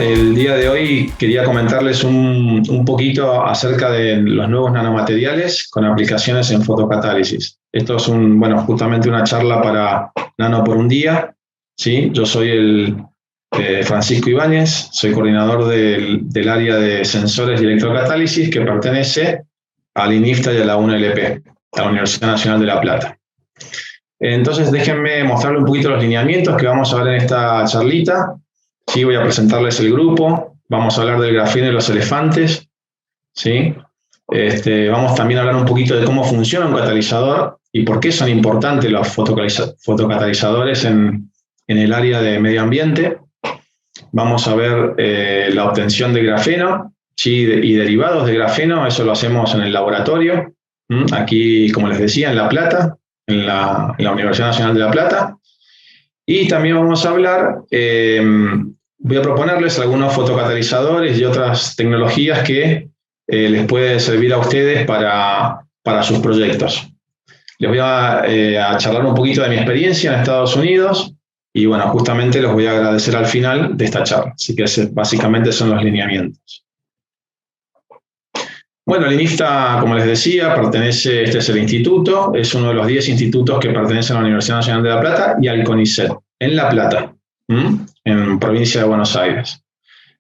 el día de hoy quería comentarles un poquito acerca de los nuevos nanomateriales con aplicaciones en fotocatálisis. Esto es justamente una charla para Nano por un Día, ¿sí? Yo soy Francisco Ibáñez, soy coordinador del área de sensores y electrocatálisis que pertenece al INIFTA y a la UNLP, a la Universidad Nacional de La Plata. Entonces, déjenme mostrarles un poquito los lineamientos que vamos a ver en esta charlita. Sí, voy a presentarles el grupo, vamos a hablar del grafeno y los elefantes, ¿sí? Vamos también a hablar un poquito de cómo funciona un catalizador y por qué son importantes los fotocatalizadores en el área de medio ambiente. Vamos a ver la obtención de grafeno, ¿sí? Y derivados de grafeno, eso lo hacemos en el laboratorio, aquí, como les decía, en La Plata, en la Universidad Nacional de La Plata. Y también vamos a hablar, voy a proponerles algunos fotocatalizadores y otras tecnologías que les pueden servir a ustedes para sus proyectos. Les voy a charlar un poquito de mi experiencia en Estados Unidos y bueno, justamente los voy a agradecer al final de esta charla. Así que básicamente son los lineamientos. Bueno, el INIFTA, como les decía, este es el instituto, es uno de los 10 institutos que pertenecen a la Universidad Nacional de La Plata y al CONICET, en La Plata, en provincia de Buenos Aires.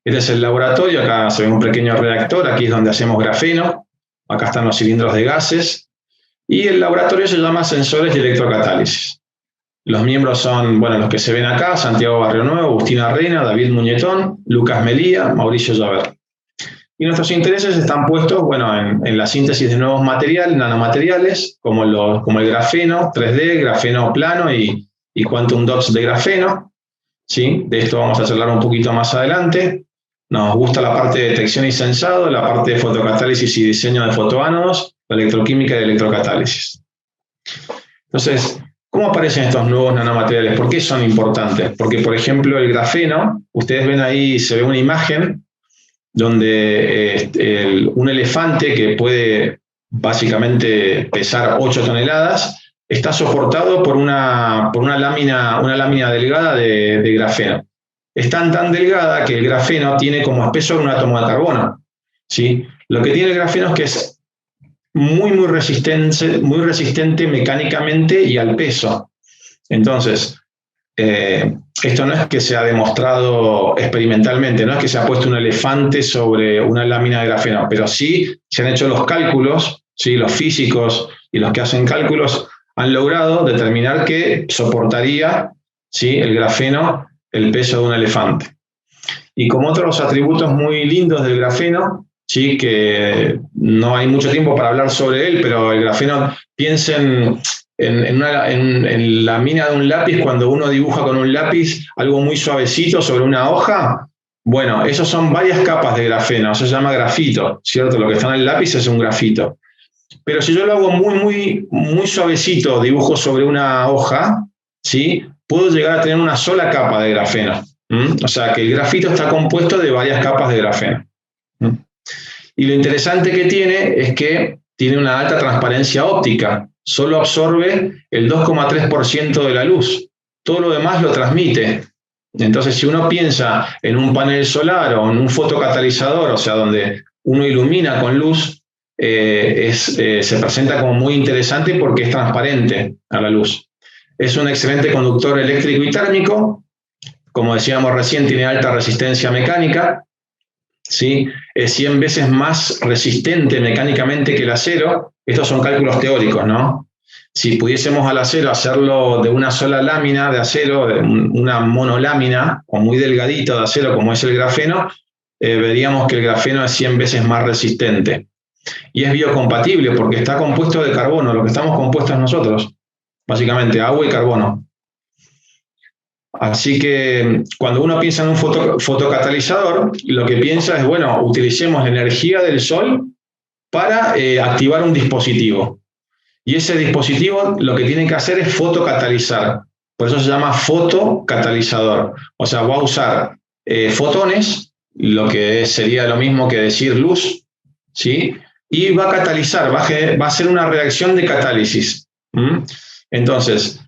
Este es el laboratorio, acá se ve un pequeño reactor, aquí es donde hacemos grafeno, acá están los cilindros de gases, y el laboratorio se llama Sensores y Electrocatálisis. Los miembros son, los que se ven acá, Santiago Barrionuevo, Agustina Reina, David Muñetón, Lucas Melía, Mauricio Llaver. Y nuestros intereses están puestos, en la síntesis de nuevos materiales, nanomateriales, como el grafeno 3D, grafeno plano y quantum dots de grafeno, ¿sí? De esto vamos a charlar un poquito más adelante. Nos gusta la parte de detección y sensado, la parte de fotocatálisis y diseño de fotoánodos, la electroquímica y electrocatálisis. Entonces, ¿cómo aparecen estos nuevos nanomateriales? ¿Por qué son importantes? Porque, por ejemplo, el grafeno, ustedes ven ahí, se ve una imagen donde un elefante que puede básicamente pesar 8 toneladas, está soportado por una lámina delgada de grafeno. Es tan delgada que el grafeno tiene como espesor un átomo de carbono, ¿sí? Lo que tiene el grafeno es que es muy resistente mecánicamente y al peso. Entonces, esto no es que se ha demostrado experimentalmente, no es que se ha puesto un elefante sobre una lámina de grafeno, pero sí se han hecho los cálculos, ¿sí? Los físicos y los que hacen cálculos han logrado determinar que soportaría, ¿sí? El grafeno el peso de un elefante. Y como otros atributos muy lindos del grafeno, ¿sí? Que no hay mucho tiempo para hablar sobre él, pero el grafeno, piensen en la mina de un lápiz, cuando uno dibuja con un lápiz algo muy suavecito sobre una hoja, esos son varias capas de grafeno, eso se llama grafito, ¿cierto? Lo que está en el lápiz es un grafito. Pero si yo lo hago muy suavecito, dibujo sobre una hoja, ¿sí? Puedo llegar a tener una sola capa de grafeno. O sea que el grafito está compuesto de varias capas de grafeno. Y lo interesante que tiene es que tiene una alta transparencia óptica. Solo absorbe el 2,3% de la luz. Todo lo demás lo transmite. Entonces, si uno piensa en un panel solar o en un fotocatalizador, o sea, donde uno ilumina con luz, se presenta como muy interesante porque es transparente a la luz. Es un excelente conductor eléctrico y térmico. Como decíamos recién, tiene alta resistencia mecánica, ¿sí? Es 100 veces más resistente mecánicamente que el acero. Estos son cálculos teóricos, ¿no? Si pudiésemos al acero hacerlo de una sola lámina de acero, de una monolámina, o muy delgadito de acero como es el grafeno, veríamos que el grafeno es 100 veces más resistente. Y es biocompatible porque está compuesto de carbono, lo que estamos compuestos nosotros, básicamente agua y carbono. Así que cuando uno piensa en un fotocatalizador, lo que piensa es, utilicemos la energía del sol para activar un dispositivo. Y ese dispositivo lo que tiene que hacer es fotocatalizar. Por eso se llama fotocatalizador. O sea, va a usar fotones, lo que sería lo mismo que decir luz, ¿sí? Y va a catalizar, va a hacer una reacción de catálisis. Entonces,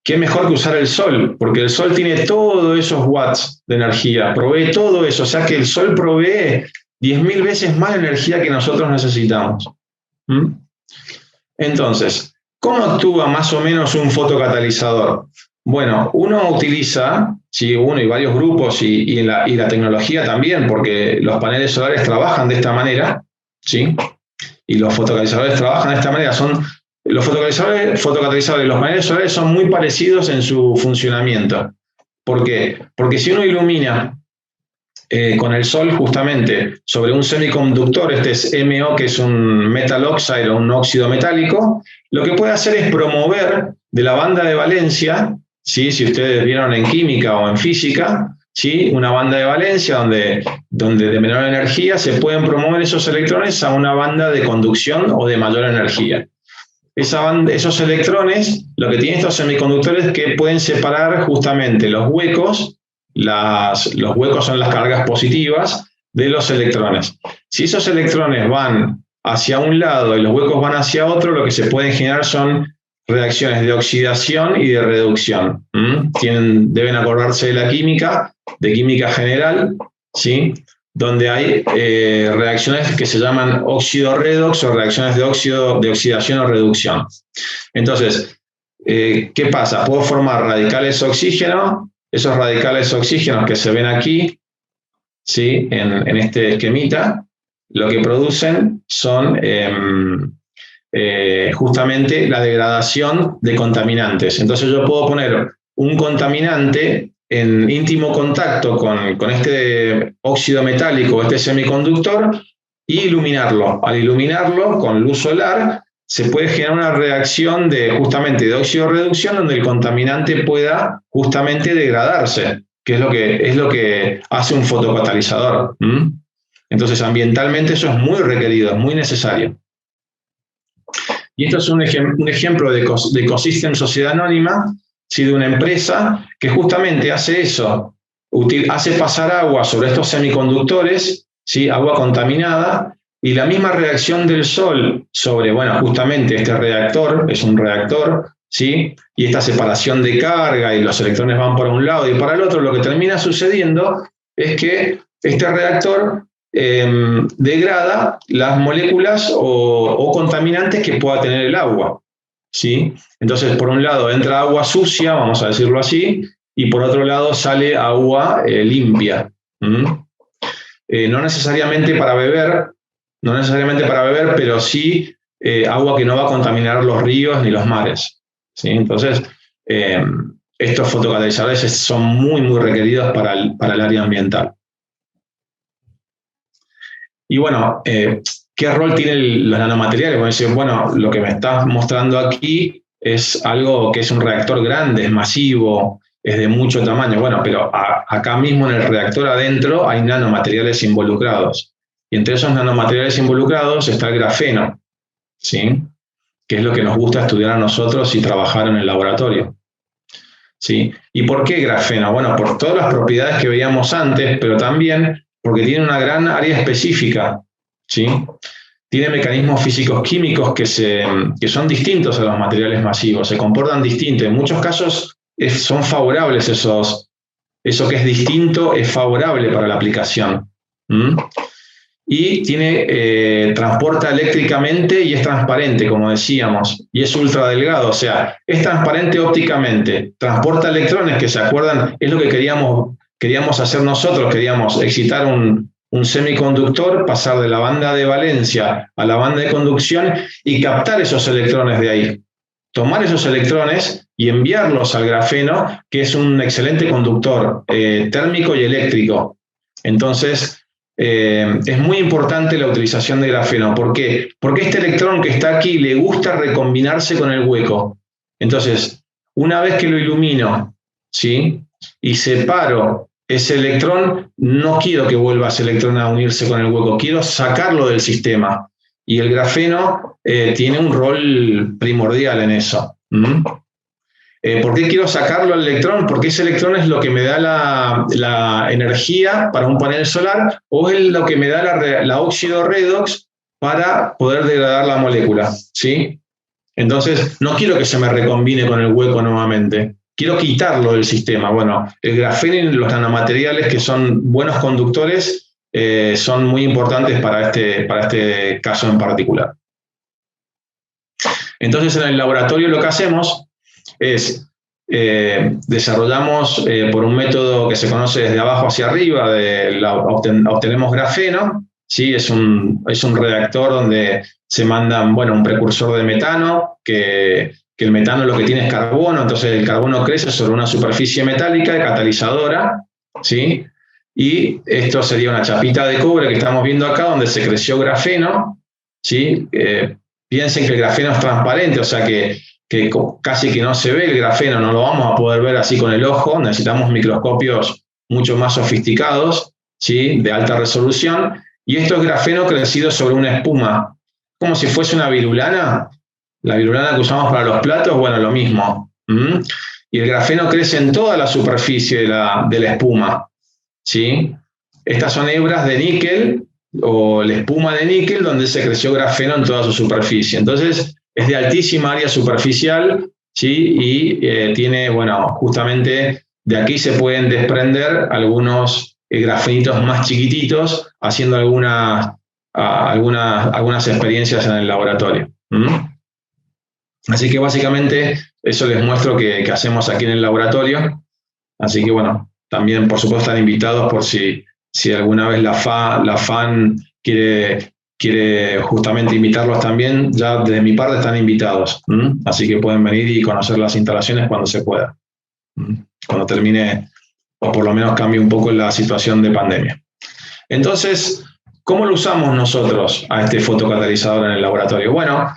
qué mejor que usar el sol, porque el sol tiene todos esos watts de energía, provee todo eso, o sea que el sol provee 10.000 veces más energía que nosotros necesitamos. ¿Mm? Entonces, ¿cómo actúa más o menos un fotocatalizador? Bueno, uno utiliza, sí, uno y varios grupos y la tecnología también, porque los paneles solares trabajan de esta manera, ¿sí? Y los fotocatalizadores trabajan de esta manera. Los fotocatalizadores y los paneles solares son muy parecidos en su funcionamiento. ¿Por qué? Porque si uno ilumina con el sol justamente sobre un semiconductor, este es MO, que es un metal oxide o un óxido metálico, lo que puede hacer es promover de la banda de valencia, ¿sí? Si ustedes vieron en química o en física, ¿sí? Una banda de valencia donde de menor energía se pueden promover esos electrones a una banda de conducción o de mayor energía. Esos electrones, lo que tienen estos semiconductores es que pueden separar justamente los huecos. Los huecos son las cargas positivas de los electrones. Si esos electrones van hacia un lado y los huecos van hacia otro, lo que se pueden generar son reacciones de oxidación y de reducción. Deben acordarse de la química, de química general, ¿sí? Donde hay reacciones que se llaman óxido-redox o reacciones de oxidación o reducción. Entonces, ¿qué pasa? Puedo formar radicales oxígeno. Esos radicales oxígenos que se ven aquí, ¿sí? En este esquemita, lo que producen son justamente la degradación de contaminantes. Entonces yo puedo poner un contaminante en íntimo contacto con este óxido metálico, este semiconductor, y iluminarlo. Al iluminarlo con luz solar, se puede generar una reacción justamente de óxido-reducción donde el contaminante pueda justamente degradarse, que es lo que hace un fotocatalizador. Entonces, ambientalmente eso es muy requerido, es muy necesario. Y esto es un ejemplo de Ecosystem Sociedad Anónima, ¿sí? De una empresa que justamente hace eso, hace pasar agua sobre estos semiconductores, ¿sí? Agua contaminada, y la misma reacción del sol sobre, bueno, justamente este reactor, es un reactor, ¿sí? Y esta separación de carga y los electrones van para un lado y para el otro, lo que termina sucediendo es que este reactor degrada las moléculas o contaminantes que pueda tener el agua, ¿sí? Entonces, por un lado entra agua sucia, vamos a decirlo así, y por otro lado sale agua limpia. No necesariamente para beber, pero sí agua que no va a contaminar los ríos ni los mares, ¿sí? Entonces, estos fotocatalizadores son muy, muy requeridos para el área ambiental. Y bueno, ¿qué rol tienen los nanomateriales? Bueno, lo que me estás mostrando aquí es algo que es un reactor grande, es masivo, es de mucho tamaño. Bueno, pero acá mismo en el reactor adentro hay nanomateriales involucrados. Y entre esos nanomateriales involucrados está el grafeno, ¿sí? Que es lo que nos gusta estudiar a nosotros y trabajar en el laboratorio, ¿sí? ¿Y por qué grafeno? Bueno, por todas las propiedades que veíamos antes, pero también porque tiene una gran área específica, ¿sí? Tiene mecanismos físicos químicos que son distintos a los materiales masivos, se comportan distintos. En muchos casos son favorables eso que es distinto es favorable para la aplicación. Y transporta eléctricamente y es transparente, como decíamos, y es ultra delgado, o sea, es transparente ópticamente, transporta electrones, que se acuerdan, es lo que queríamos hacer nosotros, queríamos excitar un semiconductor, pasar de la banda de valencia a la banda de conducción y captar esos electrones de ahí. Tomar esos electrones y enviarlos al grafeno, que es un excelente conductor térmico y eléctrico. Entonces, es muy importante la utilización de grafeno. ¿Por qué? Porque este electrón que está aquí le gusta recombinarse con el hueco. Entonces, una vez que lo ilumino, ¿sí? Y separo ese electrón, no quiero que vuelva ese electrón a unirse con el hueco, quiero sacarlo del sistema. Y el grafeno tiene un rol primordial en eso. ¿Por qué quiero sacarlo al electrón? Porque ese electrón es lo que me da la energía para un panel solar o es lo que me da la óxido redox para poder degradar la molécula, ¿sí? Entonces, no quiero que se me recombine con el hueco nuevamente. Quiero quitarlo del sistema. Bueno, el grafeno y los nanomateriales que son buenos conductores son muy importantes para este caso en particular. Entonces, en el laboratorio lo que hacemos es desarrollamos por un método que se conoce desde abajo hacia arriba, obtenemos grafeno, ¿sí? Es un reactor donde se mandan, bueno, un precursor de metano, que el metano lo que tiene es carbono, entonces el carbono crece sobre una superficie metálica catalizadora, ¿sí? Y esto sería una chapita de cobre que estamos viendo acá, donde se creció grafeno, ¿sí? Piensen que el grafeno es transparente, o sea que casi que no se ve el grafeno, no lo vamos a poder ver así con el ojo, necesitamos microscopios mucho más sofisticados, ¿sí? De alta resolución, y esto es grafeno crecido sobre una espuma, como si fuese una virulana. La virulana que usamos para los platos, bueno, lo mismo. Y el grafeno crece en toda la superficie de la espuma, ¿sí? Estas son hebras de níquel, o la espuma de níquel, donde se creció grafeno en toda su superficie. Entonces, es de altísima área superficial, ¿sí? Y tiene, bueno, justamente de aquí se pueden desprender algunos grafenitos más chiquititos, haciendo algunas experiencias en el laboratorio. Así que básicamente eso les muestro que hacemos aquí en el laboratorio. Así que bueno, también por supuesto están invitados por si alguna vez la FAN quiere justamente invitarlos también, ya desde mi parte están invitados. Así que pueden venir y conocer las instalaciones cuando se pueda. Cuando termine, o por lo menos cambie un poco la situación de pandemia. Entonces, ¿cómo lo usamos nosotros a este fotocatalizador en el laboratorio? Bueno,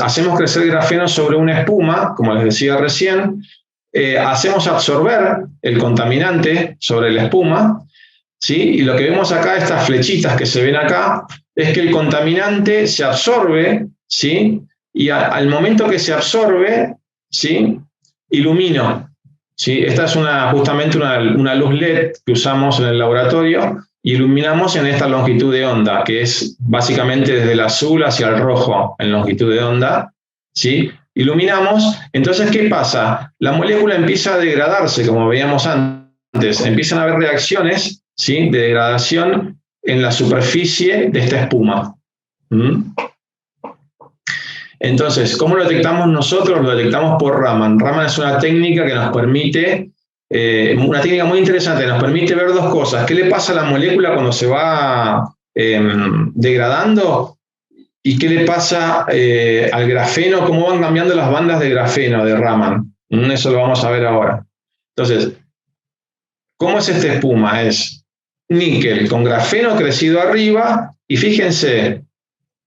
hacemos crecer grafeno sobre una espuma, como les decía recién, hacemos absorber el contaminante sobre la espuma, ¿sí? Y lo que vemos acá, estas flechitas que se ven acá, es que el contaminante se absorbe, ¿sí? Y al momento que se absorbe, ¿sí? Ilumino, ¿sí? Esta es justamente una luz LED que usamos en el laboratorio, y iluminamos en esta longitud de onda, que es básicamente desde el azul hacia el rojo en longitud de onda, ¿sí? Iluminamos, entonces, ¿qué pasa? La molécula empieza a degradarse, como veíamos antes, empiezan a haber reacciones, ¿sí? De degradación en la superficie de esta espuma. Entonces, ¿cómo lo detectamos nosotros? Lo detectamos por Raman. Raman es una técnica que nos permite, una técnica muy interesante, nos permite ver dos cosas. ¿Qué le pasa a la molécula cuando se va degradando? ¿Y qué le pasa al grafeno? ¿Cómo van cambiando las bandas de grafeno de Raman? Eso lo vamos a ver ahora. Entonces, ¿cómo es esta espuma? Es níquel con grafeno crecido arriba, y fíjense,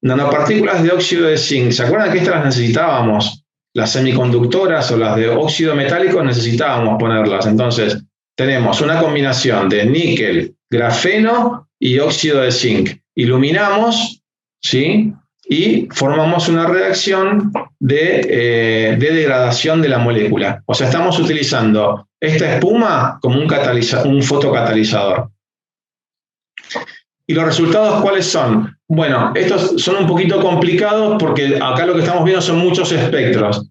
nanopartículas de óxido de zinc. ¿Se acuerdan que estas las necesitábamos? Las semiconductoras o las de óxido metálico necesitábamos ponerlas. Entonces, tenemos una combinación de níquel, grafeno y óxido de zinc. Iluminamos, ¿sí? Y formamos una reacción de degradación de la molécula. O sea, estamos utilizando esta espuma como un fotocatalizador. ¿Y los resultados cuáles son? Bueno, estos son un poquito complicados porque acá lo que estamos viendo son muchos espectros,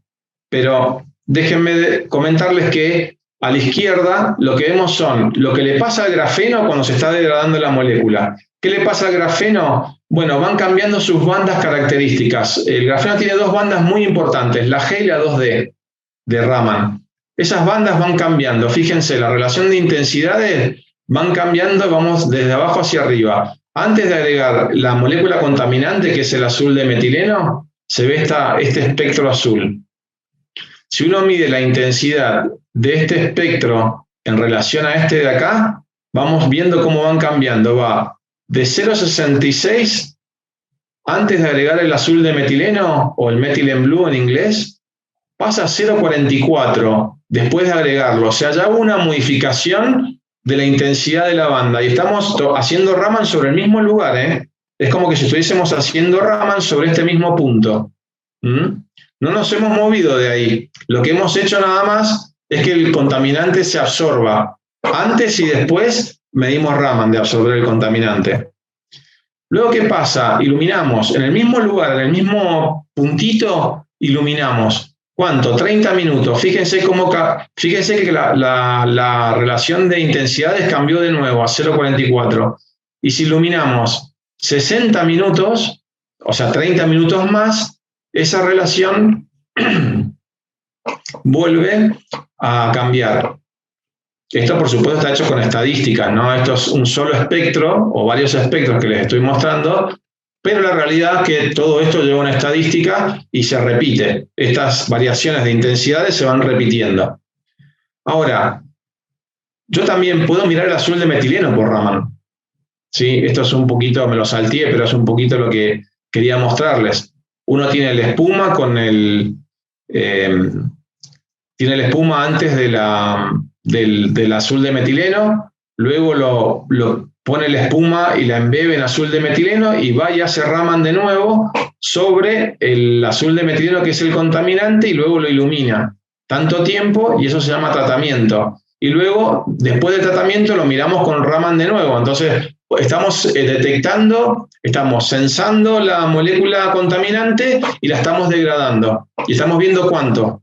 pero déjenme comentarles que a la izquierda lo que vemos son lo que le pasa al grafeno cuando se está degradando la molécula. ¿Qué le pasa al grafeno? Bueno, van cambiando sus bandas características. El grafeno tiene dos bandas muy importantes, la G y la 2D de Raman. Esas bandas van cambiando. Fíjense, la relación de intensidades van cambiando, vamos desde abajo hacia arriba. Antes de agregar la molécula contaminante, que es el azul de metileno, se ve este espectro azul. Si uno mide la intensidad de este espectro en relación a este de acá, vamos viendo cómo van cambiando. Va de 0,66 antes de agregar el azul de metileno, o el methylene blue en inglés, pasa a 0,44 después de agregarlo. O sea, ya hubo una modificación de la intensidad de la banda, y estamos haciendo Raman sobre el mismo lugar, ¿eh? Es como que si estuviésemos haciendo Raman sobre este mismo punto. No nos hemos movido de ahí. Lo que hemos hecho nada más es que el contaminante se absorba. Antes y después medimos Raman de absorber el contaminante. Luego, ¿qué pasa? Iluminamos en el mismo lugar, en el mismo puntito, iluminamos. ¿Cuánto? 30 minutos. Fíjense que la relación de intensidades cambió de nuevo a 0,44. Y si iluminamos 60 minutos, o sea, 30 minutos más, esa relación vuelve a cambiar. Esto, por supuesto, está hecho con estadísticas, ¿no? Esto es un solo espectro o varios espectros que les estoy mostrando, pero la realidad es que todo esto lleva una estadística y se repite. Estas variaciones de intensidades se van repitiendo. Ahora, yo también puedo mirar el azul de metileno por Raman. ¿Sí? Esto es un poquito, me lo salteé, pero es un poquito lo que quería mostrarles. Uno tiene la espuma con tiene la espuma antes del azul de metileno, luego lo pone la espuma y la embebe en azul de metileno y va y hace Raman de nuevo sobre el azul de metileno, que es el contaminante, y luego lo ilumina tanto tiempo, y eso se llama tratamiento. Y luego, después del tratamiento, lo miramos con Raman de nuevo. Entonces, estamos detectando, estamos sensando la molécula contaminante y la estamos degradando. Y estamos viendo cuánto.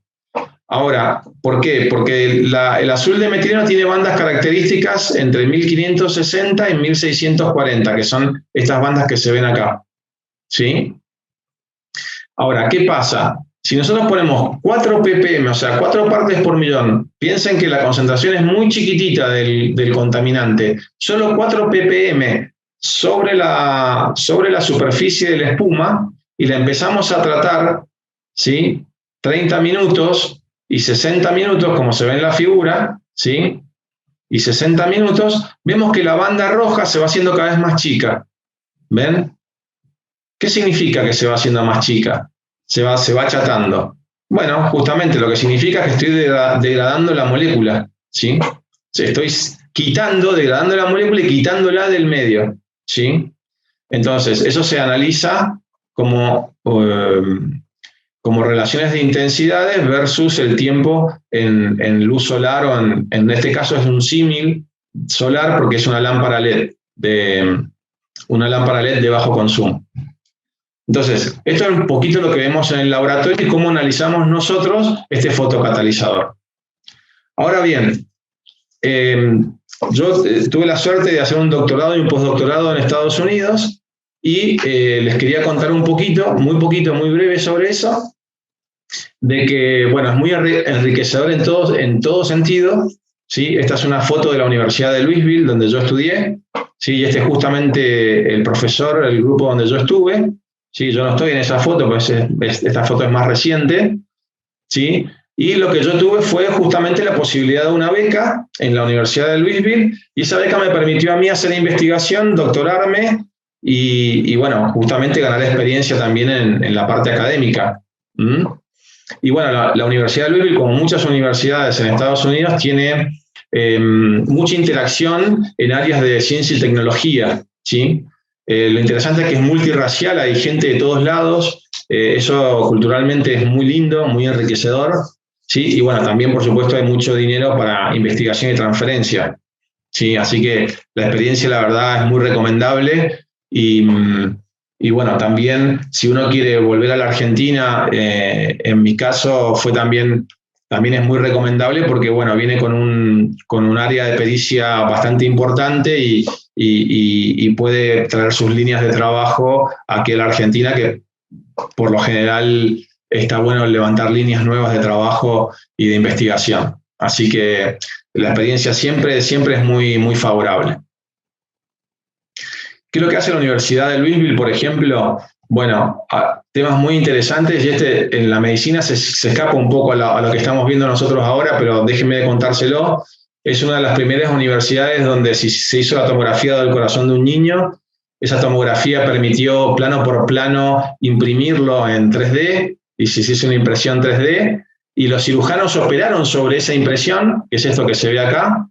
Ahora, ¿por qué? Porque el azul de metileno tiene bandas características entre 1560 y 1640, que son estas bandas que se ven acá. ¿Sí? Ahora, ¿qué pasa? Si nosotros ponemos 4 ppm, o sea, 4 partes por millón, piensen que la concentración es muy chiquitita del contaminante, solo 4 ppm sobre la superficie de la espuma, y la empezamos a tratar, ¿sí? 30 minutos y 60 minutos, como se ve en la figura, ¿sí? Y 60 minutos, vemos que la banda roja se va haciendo cada vez más chica. ¿Ven? ¿Qué significa que se va haciendo más chica? Se va achatando. Bueno, justamente lo que significa es que estoy degradando la molécula, ¿sí? Estoy degradando la molécula y quitándola del medio, ¿sí? Entonces, eso se analiza como relaciones de intensidades versus el tiempo en luz solar, o en este caso es un símil solar porque es una lámpara LED de bajo consumo. Entonces, esto es un poquito lo que vemos en el laboratorio y cómo analizamos nosotros este fotocatalizador. Ahora bien, yo tuve la suerte de hacer un doctorado y un postdoctorado en Estados Unidos, y les quería contar un poquito, muy breve sobre eso, de que, bueno, es muy enriquecedor en todo sentido, ¿sí? Esta es una foto de la Universidad de Louisville, donde yo estudié, ¿sí? Y este es justamente el profesor, el grupo donde yo estuve, ¿sí? Yo no estoy en esa foto, pues esta foto es más reciente, ¿sí? Y lo que yo tuve fue justamente la posibilidad de una beca en la Universidad de Louisville, y esa beca me permitió a mí hacer investigación, doctorarme, y bueno, justamente ganar experiencia también en la parte académica. Y bueno, la Universidad de Louisville, como muchas universidades en Estados Unidos, tiene mucha interacción en áreas de ciencia y tecnología, ¿sí? Lo interesante es que es multirracial, hay gente de todos lados, eso culturalmente es muy lindo, muy enriquecedor, ¿sí? Y bueno, también por supuesto hay mucho dinero para investigación y transferencia, ¿sí? Así que la experiencia, la verdad, es muy recomendable, y bueno, también si uno quiere volver a la Argentina, en mi caso fue también es muy recomendable porque, bueno, viene con un área de pericia bastante importante y puede traer sus líneas de trabajo aquí a la Argentina, que por lo general está bueno levantar líneas nuevas de trabajo y de investigación. Así que la experiencia siempre es muy, muy favorable. ¿Qué es lo que hace la Universidad de Louisville, por ejemplo? Bueno, temas muy interesantes, y en la medicina se escapa un poco a lo que estamos viendo nosotros ahora, pero déjenme contárselo. Es una de las primeras universidades donde se hizo la tomografía del corazón de un niño. Esa tomografía permitió plano por plano imprimirlo en 3D, y se hizo una impresión 3D, y los cirujanos operaron sobre esa impresión, que es esto que se ve acá,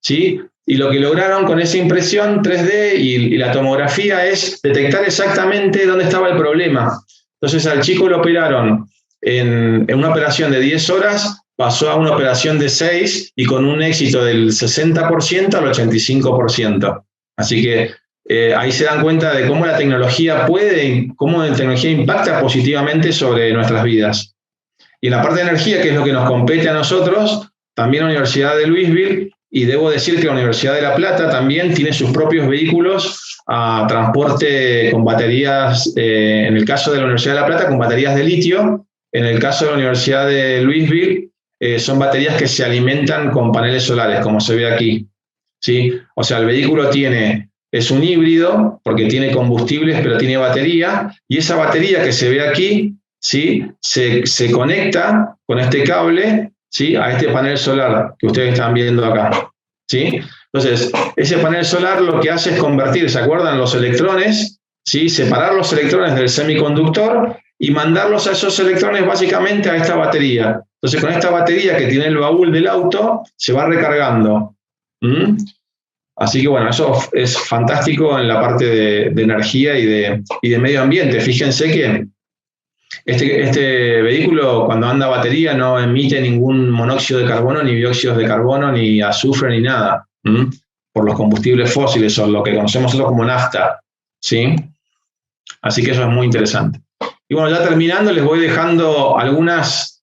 ¿sí? Y lo que lograron con esa impresión 3D y la tomografía es detectar exactamente dónde estaba el problema. Entonces al chico lo operaron en una operación de 10 horas, pasó a una operación de 6, y con un éxito del 60% al 85%. Así que ahí se dan cuenta de cómo la tecnología cómo la tecnología impacta positivamente sobre nuestras vidas. Y en la parte de energía, que es lo que nos compete a nosotros, también la Universidad de Louisville, y debo decir que la Universidad de La Plata también tiene sus propios vehículos a transporte con baterías, en el caso de la Universidad de La Plata, con baterías de litio. En el caso de la Universidad de Louisville, son baterías que se alimentan con paneles solares, como se ve aquí, ¿sí? O sea, el vehículo es un híbrido, porque tiene combustibles, pero tiene batería, y esa batería que se ve aquí, ¿sí? Se conecta con este cable, ¿sí? A este panel solar que ustedes están viendo acá, ¿sí? Entonces, ese panel solar lo que hace es convertir, ¿se acuerdan? Los electrones, ¿sí? Separar los electrones del semiconductor y mandarlos a esos electrones básicamente a esta batería. Entonces, con esta batería que tiene el baúl del auto, se va recargando. Así que bueno, eso es fantástico en la parte de energía y de medio ambiente. Fíjense que este vehículo, cuando anda a batería, no emite ningún monóxido de carbono, ni dióxidos de carbono, ni azufre, ni nada, por los combustibles fósiles, o lo que conocemos nosotros como nafta, ¿sí? Así que eso es muy interesante. Y bueno, ya terminando, les voy dejando algunos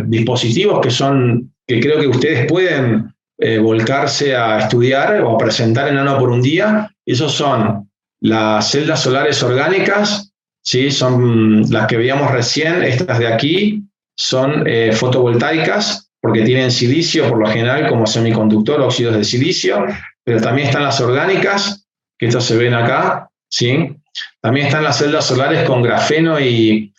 dispositivos que creo que ustedes pueden volcarse a estudiar o a presentar en Nano por un día. Esos son las celdas solares orgánicas, ¿sí? Son las que veíamos recién. Estas de aquí son fotovoltaicas, porque tienen silicio por lo general como semiconductor, óxidos de silicio, pero también están las orgánicas, que estas se ven acá, ¿sí? También están las celdas solares con grafeno y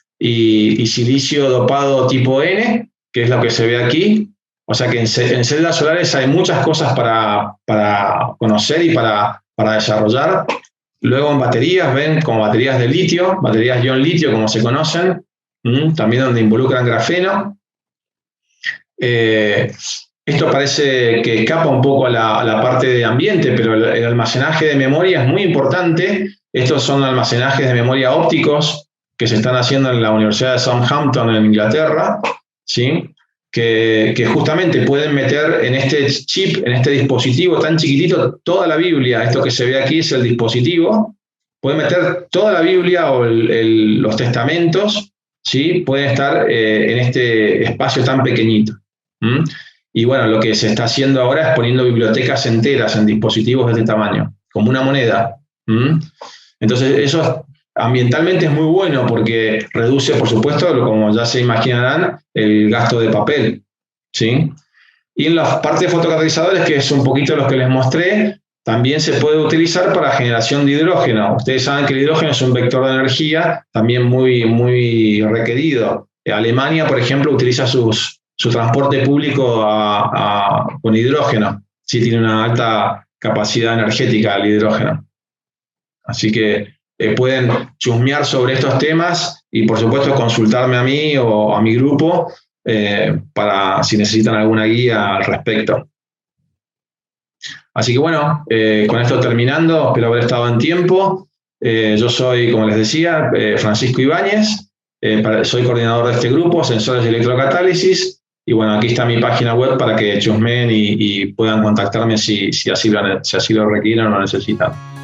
silicio dopado tipo N, que es lo que se ve aquí. O sea que en celdas solares hay muchas cosas para conocer y para desarrollar. Luego en baterías, ven, como baterías de litio, baterías ion litio como se conocen, también donde involucran grafeno. Esto parece que escapa un poco a la parte de ambiente, pero el almacenaje de memoria es muy importante. Estos son almacenajes de memoria ópticos que se están haciendo en la Universidad de Southampton en Inglaterra, ¿sí? Que justamente pueden meter en este chip, en este dispositivo tan chiquitito, toda la Biblia. Esto que se ve aquí es el dispositivo. Pueden meter toda la Biblia o los testamentos, ¿sí? Pueden estar en este espacio tan pequeñito. Y bueno, lo que se está haciendo ahora es poniendo bibliotecas enteras en dispositivos de este tamaño, como una moneda. Entonces, eso ambientalmente es muy bueno porque reduce, por supuesto, como ya se imaginarán, el gasto de papel, ¿sí? Y en la parte de fotocatalizadores, que es un poquito lo que les mostré, también se puede utilizar para generación de hidrógeno. Ustedes saben que el hidrógeno es un vector de energía también muy, muy requerido. Alemania, por ejemplo, utiliza su transporte público con hidrógeno. Sí, tiene una alta capacidad energética el hidrógeno. Así que pueden chusmear sobre estos temas y, por supuesto, consultarme a mí o a mi grupo para si necesitan alguna guía al respecto. Así que bueno, con esto terminando, espero haber estado en tiempo. Yo soy, como les decía, Francisco Ibáñez, soy coordinador de este grupo, Sensores de Electrocatálisis, y bueno, aquí está mi página web para que chusmeen y puedan contactarme si así lo requieren o lo necesitan.